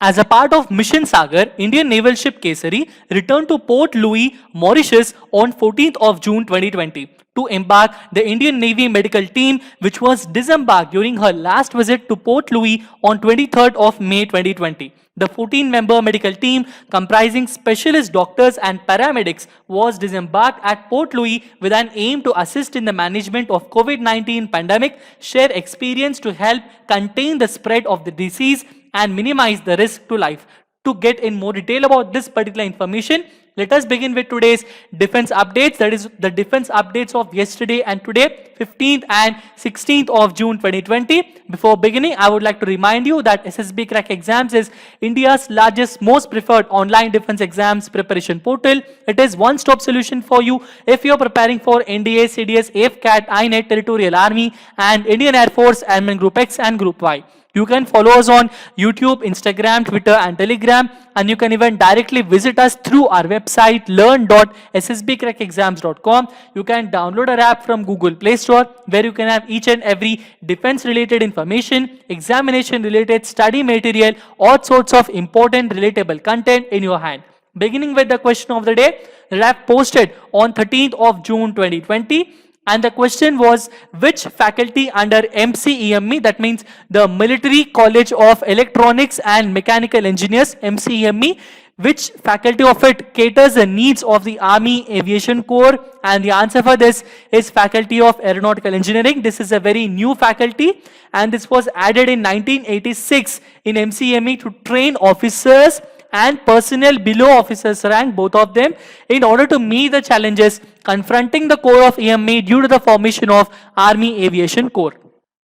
As a part of Mission Sagar, Indian naval ship Kesari returned to Port Louis, Mauritius on 14th of June 2020 to embark the Indian Navy medical team, which was disembarked during her last visit to Port Louis on 23rd of May 2020. The 14-member medical team, comprising specialist doctors and paramedics, was disembarked at Port Louis with an aim to assist in the management of COVID-19 pandemic, share experience to help contain the spread of the disease, and minimize the risk to life. To get in more detail about this particular information, let us begin with today's defense updates. That is the defense updates of yesterday and today, 15th and 16th of June 2020. Before beginning, I would like to remind you that SSB Crack Exams is India's largest, most preferred online defense exams preparation portal. It is one-stop solution for you if you are preparing for NDA, CDS, AFCAT, INET, Territorial Army, and Indian Air Force, Admin Group X and Group Y. You can follow us on YouTube, Instagram, Twitter and Telegram, and you can even directly visit us through our website learn.ssbcrackexams.com. You can download our app from Google Play Store, where you can have each and every defense related information, examination related study material, all sorts of important relatable content in your hand. Beginning with the question of the day that I have posted on 13th of June 2020. And the question was, which faculty under MCEME, that means the Military College of Electronics and Mechanical Engineers, MCEME, which faculty of it caters the needs of the Army Aviation Corps? And the answer for this is Faculty of Aeronautical Engineering. This is a very new faculty, and this was added in 1986 in MCEME to train officers and personnel below officers rank, both of them, in order to meet the challenges confronting the core of EME due to the formation of Army Aviation Corps.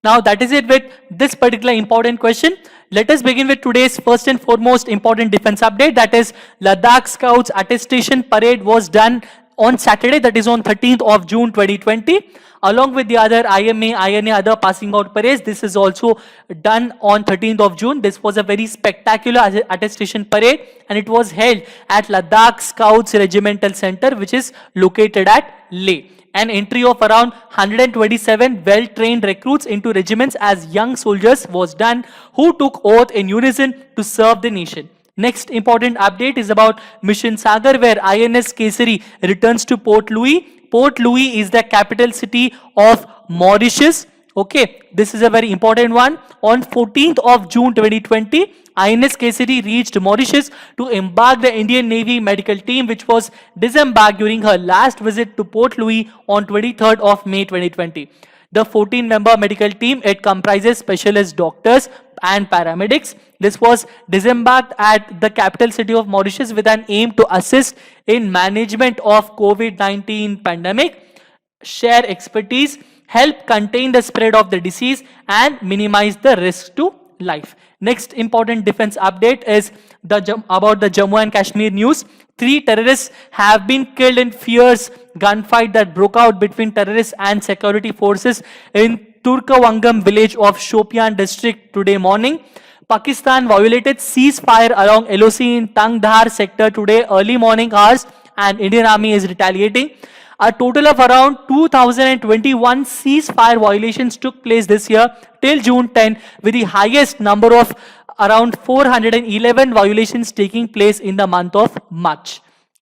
Now that is it with this particular important question. Let us begin with today's first and foremost important defense update, that is Ladakh Scouts Attestation Parade was done on Saturday, that is on 13th of June 2020. Along with the other IMA, INA, other passing out parades, this is also done on 13th of June. This was a very spectacular attestation parade, and it was held at Ladakh Scouts Regimental Center, which is located at Leh. An entry of around 127 well-trained recruits into regiments as young soldiers was done, who took oath in unison to serve the nation. Next important update is about Mission Sagar, where INS Kesari returns to Port Louis. Port Louis is the capital city of Mauritius. Okay, this is a very important one. On 14th of June 2020, INS Kesari reached Mauritius to embark the Indian Navy medical team, which was disembarked during her last visit to Port Louis on 23rd of May 2020. The 14-member medical team, it comprises specialist doctors and paramedics. This was disembarked at the capital city of Mauritius with an aim to assist in management of COVID-19 pandemic, share expertise, help contain the spread of the disease, and minimize the risk to life. Next important defense update is about the Jammu and Kashmir news. 3 terrorists have been killed in fierce gunfight that broke out between terrorists and security forces in Turkawangam village of Shopian district today morning. Pakistan violated ceasefire along LOC in Tangdhar sector today early morning hours, and Indian Army is retaliating. A total of around 2021 ceasefire violations took place this year till June 10, with the highest number of around 411 violations taking place in the month of March.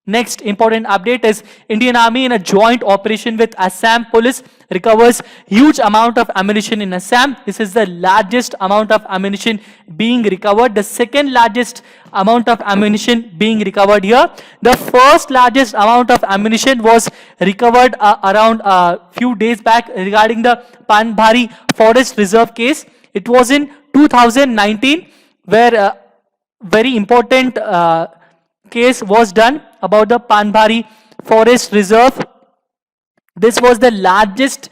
Next important update is Indian Army in a joint operation with Assam Police recovers huge amount of ammunition in Assam. This is the largest amount of ammunition being recovered, the second largest amount of ammunition being recovered here. The first largest amount of ammunition was recovered around a few days back regarding the Panbhari Forest Reserve case. It was in 2019 where very important case was done about the Panbhari Forest Reserve. This was the largest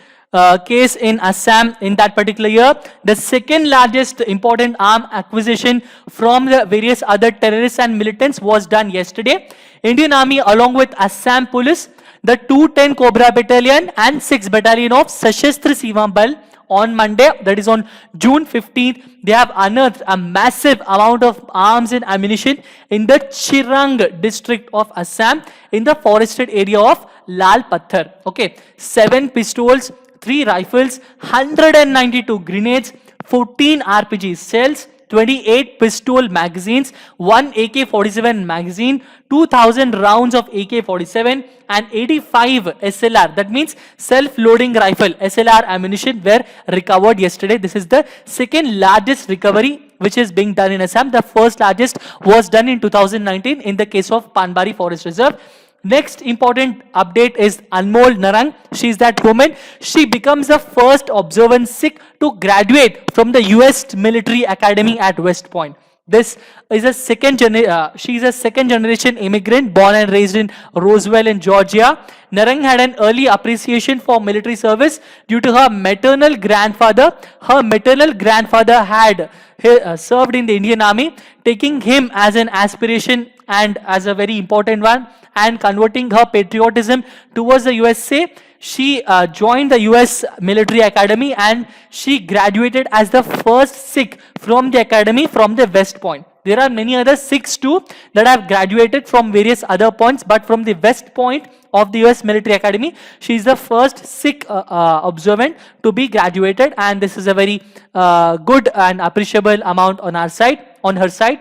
case in Assam in that particular year. The second largest important arm acquisition from the various other terrorists and militants was done yesterday. Indian Army along with Assam Police, the 210 Cobra Battalion and 6 Battalion of Sashastra Seema Bal on Monday, that is on June 15th, they have unearthed a massive amount of arms and ammunition in the Chirang district of Assam in the forested area of Lal Patthar. Okay, 7 pistols, 3 rifles, 192 grenades, 14 RPG shells, 28 pistol magazines, 1 AK-47 magazine, 2000 rounds of AK-47 and 85 SLR, that means self-loading rifle SLR ammunition were recovered yesterday. This is the second largest recovery which is being done in Assam. The first largest was done in 2019 in the case of Panbari Forest Reserve. Next important update is Anmol Narang. She is that woman. She becomes the first observant Sikh to graduate from the US Military Academy at West Point. This is a she is a second generation immigrant born and raised in Roswell in Georgia. Narang had an early appreciation for military service due to her maternal grandfather. Her maternal grandfather had served in the Indian Army, taking him as an aspiration and as a very important one, and converting her patriotism towards the USA. She joined the US Military Academy and she graduated as the first Sikh from the academy from the West Point. There are many other Sikhs too that have graduated from various other points, but from the West Point of the US Military Academy, she is the first Sikh observant to be graduated, and this is a very good and appreciable amount on our side, on her side.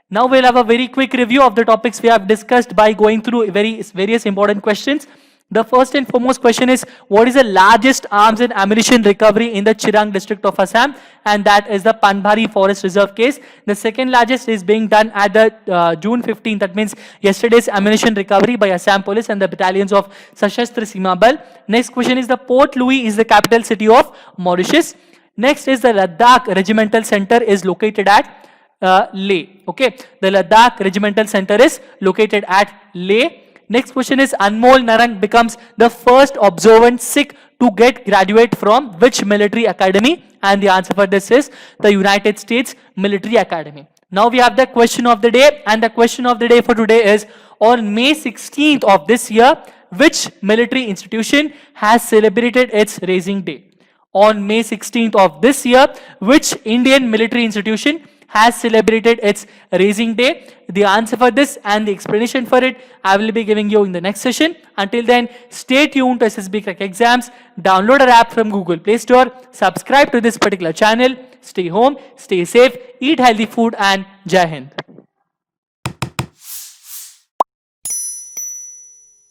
Now we'll have a very quick review of the topics we have discussed by going through various important questions. The first and foremost question is, what is the largest arms and ammunition recovery in the Chirang district of Assam? And that is the Panbari Forest Reserve case. The second largest is being done at the June 15th, that means yesterday's ammunition recovery by Assam Police and the battalions of Sashastra Seema Bal. Next question is, the Port Louis is the capital city of Mauritius. Next is, the Ladakh Regimental Center is located at Leh. Okay, the Ladakh Regimental Center is located at Leh. Next question is, Anmol Narang becomes the first observant Sikh to get graduate from which military academy? And the answer for this is the United States Military Academy. Now we have the question of the day, and the question of the day for today is, on May 16th of this year, which military institution has celebrated its raising day? On May 16th of this year, which Indian military institution has celebrated its raising day? The answer for this and the explanation for it I will be giving you in the next session. Until then, stay tuned to SSB Crack Exams. Download our app from Google Play Store. Subscribe to this particular channel. Stay home, stay safe, eat healthy food, and Jai Hind.